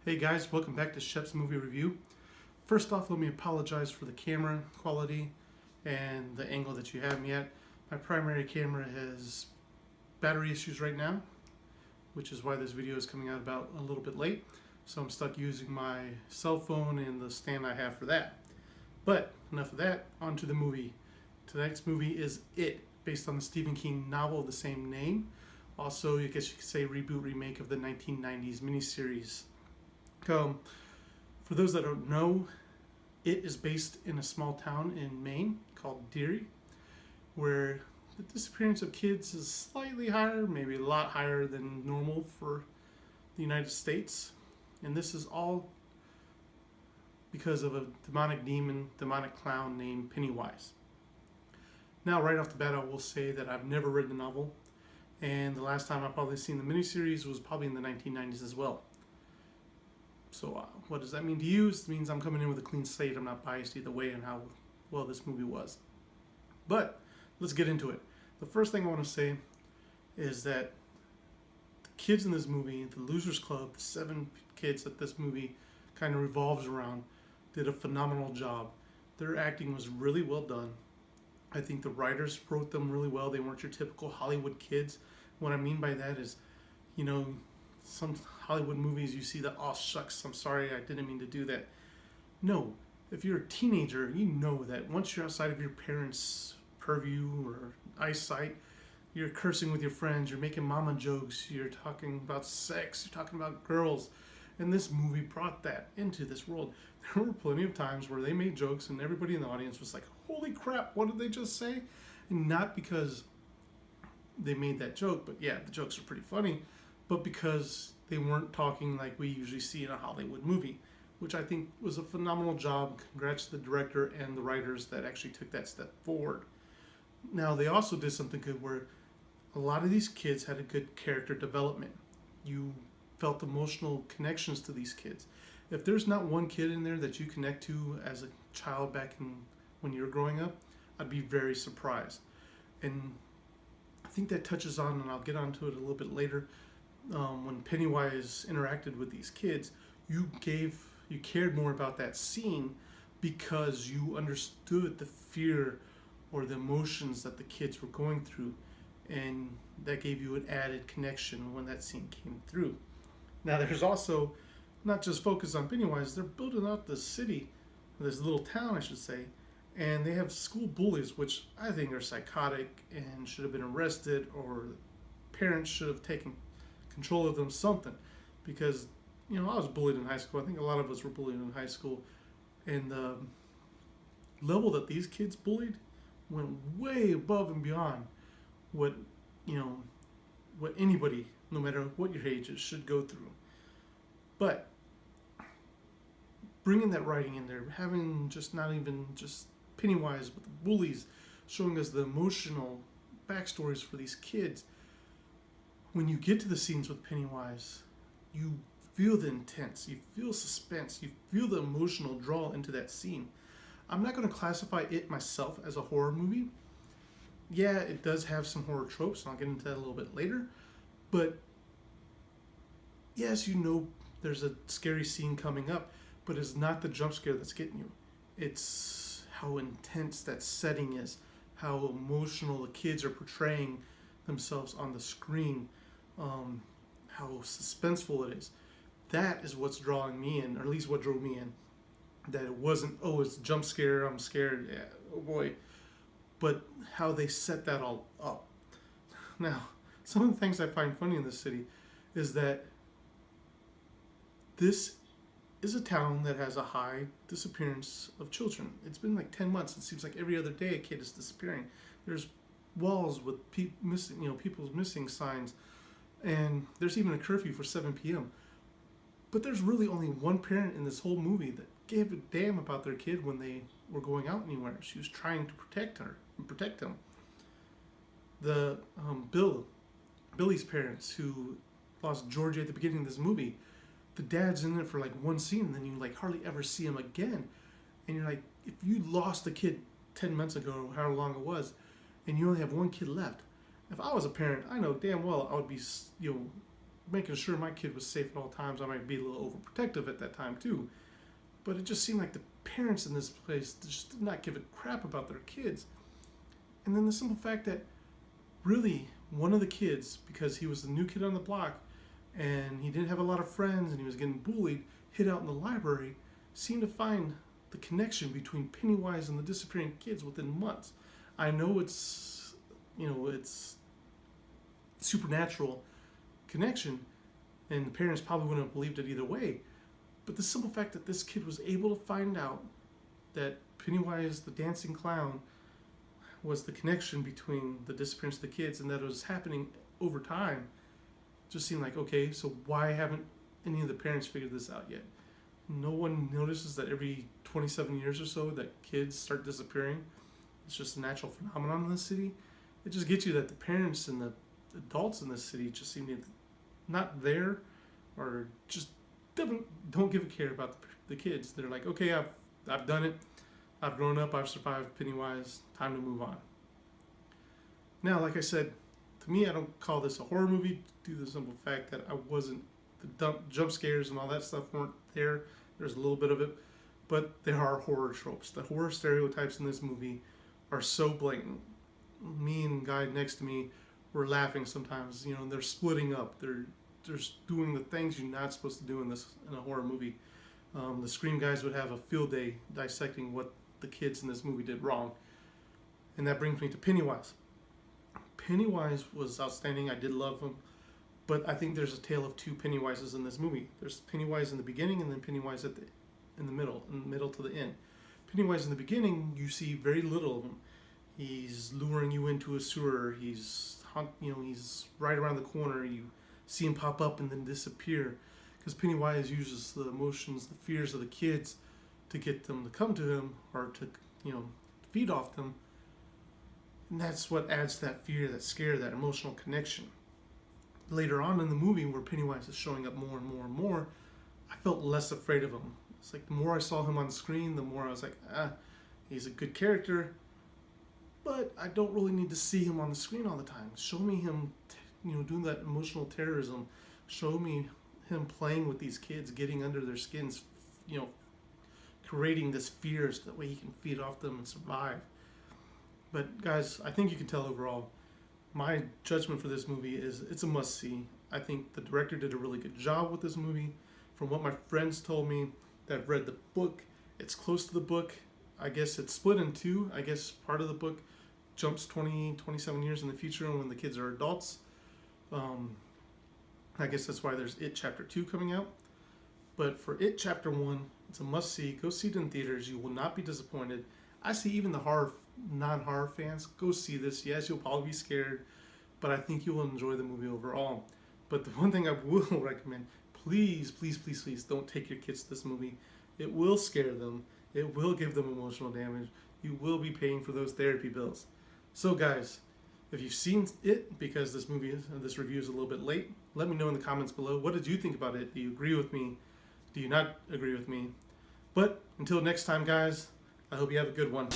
Hey guys, welcome back to Shep's Movie Review. First off, let me apologize for the camera quality and the angle that you have me at. My primary camera has battery issues right now, which is why this video is coming out about a little bit late. So I'm stuck using my cell phone and the stand I have for that. But enough of that, on to the movie. Tonight's movie is It, based on the Stephen King novel of the same name. Also, I guess you could say reboot remake of the 1990s miniseries. For those that don't know, It is based in a small town in Maine called Deary, where the disappearance of kids is slightly higher, maybe a lot higher than normal for the United States. And this is all because of a demonic clown named Pennywise. Now, right off the bat, I will say that I've never read the novel, and the last time I probably seen the miniseries was probably in the 1990s as well. So what does that mean to you? It means I'm coming in with a clean slate. I'm not biased either way on how well this movie was. But let's get into it. The first thing I want to say is that the kids in this movie, the Losers Club, the 7 kids that this movie kind of revolves around, did a phenomenal job. Their acting was really well done. I think the writers wrote them really well. They weren't your typical Hollywood kids. What I mean by that is, some Hollywood movies you see that, oh shucks, I'm sorry, I didn't mean to do that. No, if you're a teenager, you know that once you're outside of your parents' purview or eyesight, you're cursing with your friends, you're making mama jokes, you're talking about sex, you're talking about girls. And this movie brought that into this world. There were plenty of times where they made jokes and everybody in the audience was like, holy crap, what did they just say? And not because they made that joke, but yeah, the jokes are pretty funny, but because they weren't talking like we usually see in a Hollywood movie, which I think was a phenomenal job. Congrats to the director and the writers that actually took that step forward. Now, they also did something good where a lot of these kids had a good character development. You felt emotional connections to these kids. If there's not one kid in there that you connect to as a child back in when you were growing up, I'd be very surprised. And I think that touches on, and I'll get onto it a little bit later, when Pennywise interacted with these kids, you cared more about that scene because you understood the fear or the emotions that the kids were going through, and that gave you an added connection when that scene came through. Now, there's also not just focus on Pennywise, they're building out the city, this little town I should say, and they have school bullies, which I think are psychotic and should have been arrested, or parents should have taken control of them, something, because I was bullied in high school. I think a lot of us were bullied in high school, and the level that these kids bullied went way above and beyond what what anybody, no matter what your age is, should go through. But bringing that writing in there, having just not even just Pennywise, but the bullies, showing us the emotional backstories for these kids. When you get to the scenes with Pennywise, you feel the intense, you feel suspense, you feel the emotional draw into that scene. I'm not going to classify it myself as a horror movie. Yeah, it does have some horror tropes, and I'll get into that a little bit later. But yes, there's a scary scene coming up, but it's not the jump scare that's getting you. It's how intense that setting is, how emotional the kids are portraying themselves on the screen, how suspenseful it is. That is what's drawing me in, or at least what drove me in. That it wasn't, oh, it's a jump scare, I'm scared, yeah, oh boy. But how they set that all up. Now, some of the things I find funny in this city is that this is a town that has a high disappearance of children. It's been like 10 months. It seems like every other day a kid is disappearing. There's walls with people's missing signs, and there's even a curfew for 7 p.m. But there's really only one parent in this whole movie that gave a damn about their kid when they were going out anywhere. She was trying to protect her and protect him. The Billy's parents, who lost Georgie at the beginning of this movie, the dad's in it for like one scene, and then you like hardly ever see him again. And you're like, if you lost a kid 10 months ago, or however long it was, and you only have one kid left, if I was a parent, I know damn well I would be making sure my kid was safe at all times. I might be a little overprotective at that time too. But it just seemed like the parents in this place just did not give a crap about their kids. And then the simple fact that really one of the kids, because he was the new kid on the block and he didn't have a lot of friends and he was getting bullied, hid out in the library, seemed to find the connection between Pennywise and the disappearing kids within months. I know it's, it's supernatural connection, and the parents probably wouldn't have believed it either way. But the simple fact that this kid was able to find out that Pennywise, the dancing clown, was the connection between the disappearance of the kids, and that it was happening over time, just seemed like, okay, so why haven't any of the parents figured this out yet? No one notices that every 27 years or so that kids start disappearing. It's just a natural phenomenon in the city. It just gets you that the parents and the adults in this city just seem to be not there, or just don't give a care about the kids. They're like, okay, I've done it. I've grown up. I've survived Pennywise. Time to move on. Now, like I said, to me, I don't call this a horror movie due to the simple fact that the jump scares and all that stuff weren't there. There's a little bit of it, but there are horror tropes. The horror stereotypes in this movie are so blatant. Me and the guy next to me were laughing sometimes. They're splitting up. They're just doing the things you're not supposed to do in a horror movie. The Scream guys would have a field day dissecting what the kids in this movie did wrong. And that brings me to Pennywise. Pennywise was outstanding. I did love him. But I think there's a tale of two Pennywises in this movie. There's Pennywise in the beginning and then Pennywise in the middle to the end. Pennywise in the beginning, you see very little of him. He's luring you into a sewer. He's right around the corner. You see him pop up and then disappear. Because Pennywise uses the emotions, the fears of the kids to get them to come to him, or to, feed off them. And that's what adds to that fear, that scare, that emotional connection. Later on in the movie, where Pennywise is showing up more and more and more, I felt less afraid of him. It's like the more I saw him on the screen, the more I was like, he's a good character, but I don't really need to see him on the screen all the time. Show me him, doing that emotional terrorism. Show me him playing with these kids, getting under their skins, creating this fear so that way he can feed off them and survive. But guys, I think you can tell overall, my judgment for this movie is it's a must-see. I think the director did a really good job with this movie. From what my friends told me that have read the book, it's close to the book. I guess it's split in two. I guess part of the book jumps 27 years in the future when the kids are adults. I guess that's why there's It Chapter 2 coming out. But for It Chapter 1, it's a must-see. Go see it in theaters. You will not be disappointed. I see even the non-horror fans, go see this. Yes, you'll probably be scared, but I think you will enjoy the movie overall. But the one thing I will recommend, please, please, please, please don't take your kids to this movie. It will scare them. It will give them emotional damage. You will be paying for those therapy bills. So guys, if you've seen it, because this review is a little bit late, let me know in the comments below. What did you think about it? Do you agree with me? Do you not agree with me? But until next time, guys, I hope you have a good one.